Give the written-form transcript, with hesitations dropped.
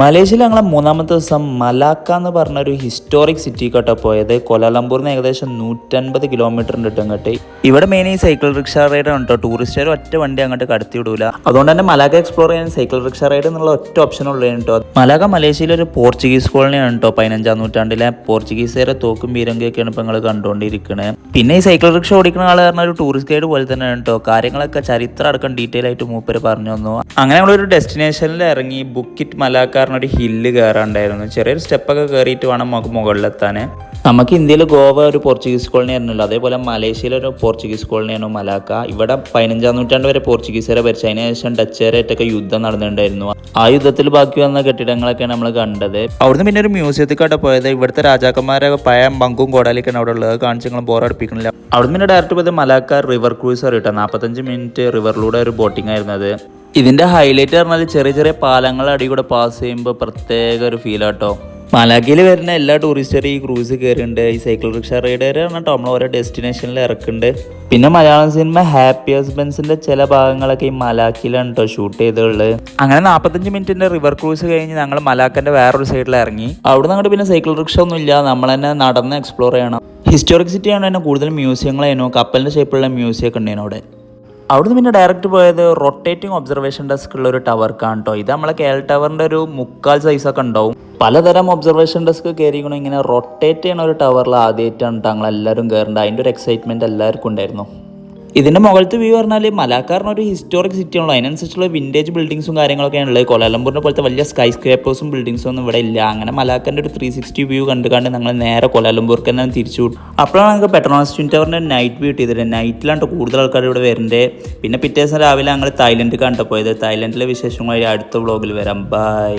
മലേഷ്യയിൽ ഞങ്ങളെ മൂന്നാമത്തെ ദിവസം മലാക്ക എന്ന് പറഞ്ഞൊരു ഹിസ്റ്റോറിക് സിറ്റിക്കോട്ടെ പോയത്. കോലാലംപൂരിൽ നിന്ന് ഏകദേശം 150 കിലോമീറ്റർ ഉണ്ട് അങ്ങോട്ട്. ഇവിടെ മെയിൻ ഈ സൈക്കിൾ റിക്ഷ റൈഡ് ഉണ്ടോ, ടൂറിസ്റ്റുകാർ ഒറ്റ വണ്ടി അങ്ങോട്ട് കടത്തി വിടൂല. അതുകൊണ്ട് തന്നെ മലാക്ക എക്സ്പ്ലോർ ചെയ്യാൻ സൈക്കിൾ റിക്ഷ റൈഡ് എന്നുള്ള ഒറ്റ ഓപ്ഷൻ ഉള്ളത് കേട്ടോ. മലാക്ക മലേഷ്യയിലെ ഒരു പോർച്ചുഗീസ് കോളനിയാണ് കേട്ടോ. 15ാം നൂറ്റാണ്ടിലെ പോർച്ചുഗീസുകാരെ തോക്കും ബീരങ്കയൊക്കെയാണ് ഇപ്പൊ നിങ്ങൾ കണ്ടുകൊണ്ടിരിക്കുന്നത്. പിന്നെ ഈ സൈക്കിൾ റിക്ഷ ഓടിക്കുന്ന ആൾ പറഞ്ഞ ഒരു ടൂറിസ്റ്റ് ഗൈഡ് പോലെ തന്നെ കേട്ടോ. കാര്യങ്ങളൊക്കെ ചരിത്രം അടക്കം ഡീറ്റെയിൽ ആയിട്ട് മൂപ്പര് പറഞ്ഞു തന്നു. അങ്ങനെ നമ്മളൊരു ഡെസ്റ്റിനേഷനിൽ ഇറങ്ങി ബുക്കിറ്റ് മലാക്ക ഒരു ഹില്ല് കയറാണ്ടായിരുന്നു. ചെറിയൊരു സ്റ്റെപ്പൊക്കെ കയറിയിട്ട് വേണം നമുക്ക് മുകളിലെത്താൻ. നമുക്ക് ഇന്ത്യയിൽ ഗോവ ഒരു പോർച്ചുഗീസ് കോളനി ആയിരുന്നല്ലോ, അതേപോലെ മലേഷ്യയിലൊരു പോർച്ചുഗീസ് കോളനിയാണ് മലാക്ക. ഇവിടെ 15ാം നൂറ്റാണ്ട് വരെ പോർച്ചുഗീസുകാരെ ഭരിച്ചു. അതിനുശേഷം ഡച്ചുകാരായിട്ടൊക്കെ യുദ്ധം നടന്നിട്ടുണ്ടായിരുന്നു. ആ യുദ്ധത്തിൽ ബാക്കി വന്ന കെട്ടിടങ്ങളൊക്കെയാണ് നമ്മൾ കണ്ടത്. അവിടുന്ന് പിന്നെ ഒരു മ്യൂസിയത്തിക്കാട്ടെ പോയത്. ഇവിടുത്തെ രാജാക്കന്മാരെ പഴയ ബങ്കും കോടാലിക്കാണ് അവിടെ ഉള്ളത്. കാണിച്ച് നിങ്ങൾ ബോറടിപ്പിക്കണില്ല. അവിടുന്ന് പിന്നെ ഡയറക്റ്റ് പോയത് മലാക്ക റിവർ ക്രൂസർ കിട്ടാം. 45 മിനിറ്റ് റിവറിലൂടെ ഒരു ബോട്ടിംഗ് ആയിരുന്നത്. ഇതിന്റെ ഹൈലൈറ്റ് പറഞ്ഞാൽ ചെറിയ ചെറിയ പാലങ്ങൾ അടി കൂടെ പാസ് ചെയ്യുമ്പോൾ പ്രത്യേക ഒരു ഫീൽ ആട്ടോ. മലാക്കയിൽ വരുന്ന എല്ലാ ടൂറിസ്റ്റുകാരും ഈ ക്രൂസ് കയറിയിട്ടുണ്ട്. ഈ സൈക്കിൾ റിക്ഷ റൈഡർ പറഞ്ഞിട്ട് നമ്മൾ ഓരോ ഡെസ്റ്റിനേഷനിൽ ഇറക്കുന്നുണ്ട്. പിന്നെ മലയാളം സിനിമ ഹാപ്പി ഹസ്ബൻഡ്സിന്റെ ചില ഭാഗങ്ങളൊക്കെ ഈ മലാക്കിലാണ് കേട്ടോ ഷൂട്ട് ചെയ്തിട്ടുള്ളത്. അങ്ങനെ 45 മിനിറ്റിന്റെ റിവർ ക്രൂസ് കഴിഞ്ഞ് ഞങ്ങൾ മലാക്കന്റെ വേറൊരു സൈഡിൽ ഇറങ്ങി. അവിടെ നിന്ന് പിന്നെ സൈക്കിൾ റിക്ഷ ഒന്നും ഇല്ല, നമ്മൾ തന്നെ നടന്ന് എക്സ്പ്ലോർ ചെയ്യണം. ഹിസ്റ്റോറിക് സിറ്റി ആണ് തന്നെ കൂടുതൽ മ്യൂസിയങ്ങളായിരുന്നു. കപ്പലിന്റെ ഷേപ്പുള്ള മ്യൂസിയം ഒക്കെ ഉണ്ടായിരുന്നു അവിടെ. അവിടുന്ന് പിന്നെ ഡയറക്റ്റ് പോയത് റൊട്ടേറ്റിംഗ് ഒബ്സർവേഷൻ ഡെസ്ക് ഉള്ള ഒരു ടവർക്കാണ് കേട്ടോ. ഇത് നമ്മളെ കേരള ടവറിന്റെ ഒരു 3/4 സൈസൊക്കെ ഉണ്ടാവും. പലതരം ഒബ്സർവേഷൻ ഡെസ്ക് കയറിക്കണം. ഇങ്ങനെ റൊട്ടേറ്റ് ചെയ്യണ ഒരു ടവറിൽ ആദ്യമായിട്ടാണ് ഞങ്ങളെല്ലാവരും കയറേണ്ടത്. അതിൻ്റെ ഒരു എക്സൈറ്റ്മെൻറ്റ് എല്ലാവർക്കും ഉണ്ടായിരുന്നു. ഇതിൻ്റെ മുകളിലത്തെ വ്യൂ പറഞ്ഞാൽ മലാക്കാറിന് ഒരു ഹിസ്റ്റോറിക് സിറ്റി ആണല്ലോ, അതിനനുസരിച്ചുള്ള വിൻറ്റേജ് ബിൽഡിങ്സും കാര്യങ്ങളൊക്കെയാണ് ഉള്ളത്. കോലാലംപൂരിനെ പോലത്തെ വലിയ സ്കൈ സ്ക്രേപ്പേഴ്സും ബിൽഡിങ്സും ഒന്നും ഇവിടെ ഇല്ല. അങ്ങനെ മലാക്കാൻ്റെ ഒരു 360 വ്യൂ കണ്ടുകൊണ്ട് ഞങ്ങൾ നേരെ കോലാലംപൂർക്ക് തന്നെ തിരിച്ചു വിട്ടു. അപ്പോഴാണ് ഞങ്ങൾക്ക് പെട്രോണസ് ട്വിൻ ടവറിൻ്റെ നൈറ്റ് വ്യൂ കിട്ടിയത്. നൈറ്റിലാണ് കൂടുതൽ ആൾക്കാർ ഇവിടെ വരുന്നത്. പിന്നെ പിറ്റേ ദിവസം രാവിലെ ഞങ്ങൾ തായ്ലൻഡ് കണ്ടു പോയത്. തായ്ലൻഡിലെ വിശേഷങ്ങളായി അടുത്ത വ്ളോഗിൽ വരാം. ബൈ.